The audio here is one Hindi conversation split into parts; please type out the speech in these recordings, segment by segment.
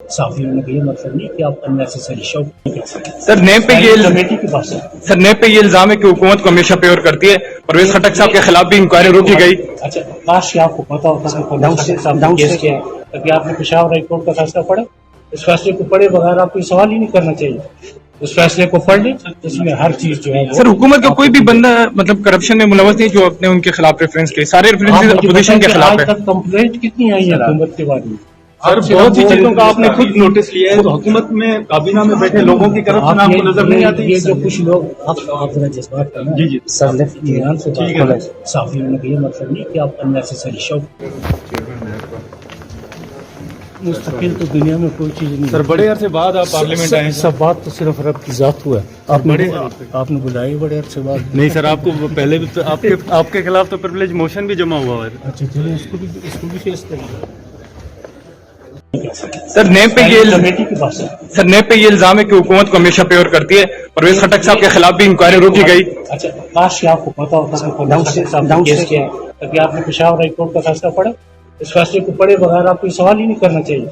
साफियों ने ये मतलब नहीं कि आप अननेसेसरी शौक नहीं कर सकते। सर नेम पे ये कमेटी के पास है। सर नेम पे ये इल्जाम है कि हुकूमत को हमेशा पेवर करती है। परवेज खटक साहब के खिलाफ भी इंक्वायरी रोकी गई। अच्छा, काश कि आपको पता होता कि परवेज साहब ने केस किया है, ताकि आपने पेशावर हाई कोर्ट का फैसला पढ़ा। इस फैसले को पढ़े बगैर आपको सवाल ही नहीं करना चाहिए। उस फैसले को पढ़ लें, इसमें हर चीज जो है सर हुकूमत का कोई भी बंदा मतलब करप्शन में मुलवस नहीं जो अपने उनके खिलाफ रेफरेंस किए, सारे रेफरेंस अपोजिशन के खिलाफ आज है। तक कंप्लेंट कितनी आई है हुकूमत के बारे में? सर बहुत सी चीजों का आपने खुद नोटिस लिया है, तो हुकूमत में काबीना में बैठे लोगों की करप्शन आपको नजर नहीं आती? ये जो कुछ लोग आप जरा जज्बात करना जी जी सर लेफ्ट ईरान से ठीक बात है। करें। साफियों ने ये मतलब नहीं कि आप अननेसेसरी शौक मुस्तकिल तो दुनिया में कोई चीज नहीं। सर बड़े अरसे बाद आप पार्लियामेंट आए हैं। सब बात तो सिर्फ रब की जात हुआ है। आपने बुलाए बड़े अरसे बाद। नहीं सर, आपको पहले भी तो आपके खिलाफ तो प्रिविलेज मोशन भी जमा हुआ है। अच्छा चलिए, इसको भी फेस करिए। सर नेम पे ये कमेटी के पास है। सर नेम पे ये इल्जाम है कि हुकूमत को हमेशा पेवर करती है। परवेज खटक साहब के खिलाफ भी इंक्वायरी रोकी गई। अच्छा, काश कि आपको पता होता कि परवेज साहब ने केस किया है, ताकि आपने पेशावर हाई कोर्ट का फैसला पढ़ा। इस फैसले को पढ़े बगैर आपको सवाल ही नहीं करना चाहिए।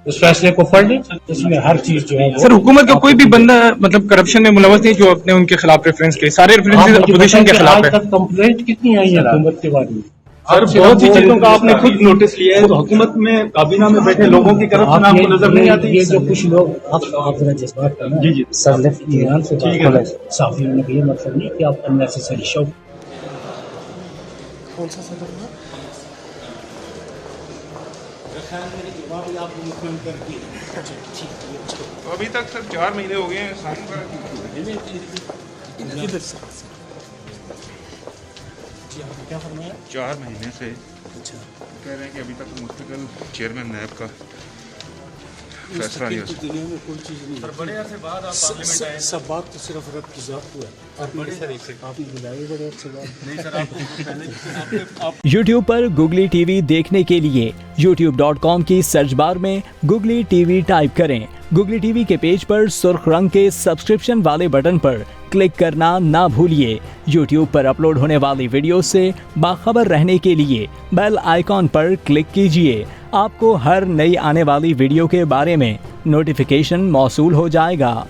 उस फैसले को पढ़ लें, इसमें हर चीज जो है सर हुकूमत का कोई भी बंदा मतलब करप्शन में मुलवस नहीं जो अपने उनके खिलाफ रेफरेंस किए, सारे रेफरेंस अपोजिशन के खिलाफ आज है। तक कंप्लेंट कितनी आई है हुकूमत के बारे में? सर बहुत सी चीजों का आपने खुद नोटिस लिया है, तो हुकूमत में काबीना में बैठे लोगों की करप्शन आपको नजर नहीं आती? ये जो कुछ लोग आप जरा जज्बात करना जी जी सर लेफ्ट ईरान से बात ठीक है। करें। साफियों ने ये मतलब नहीं कि आप अननेसेसरी शौक कौन सा सदर है? अभी तक सर 4 महीने हो गए हैं साइन इधर से जी, आपने क्या फरमाया? 4 महीने से अच्छा, कह रहे हैं कि अभी तक मुस्तकिल चेयरमैन नैब का फैसला नहीं हो सकता। दुनिया में कोई चीज नहीं। सर बड़े अरसे बाद आप पार्लियामेंट आए हैं। सब बात तो सिर्फ रब की जात हुआ है। आपने बुलाए बड़े अच्छे बात। नहीं सर, आपको पहले आप YouTube पर Googly TV देखने के लिए youtube.com की सर्च बार में Googly TV टाइप करें। Googly TV के पेज पर सुर्ख रंग के सब्सक्रिप्शन वाले बटन पर क्लिक करना ना भूलिए। YouTube पर अपलोड होने वाली वीडियो से बाखबर रहने के लिए बेल आइकॉन पर क्लिक कीजिए। आपको हर नई आने वाली वीडियो के बारे में नोटिफिकेशन मौसूल हो जाएगा।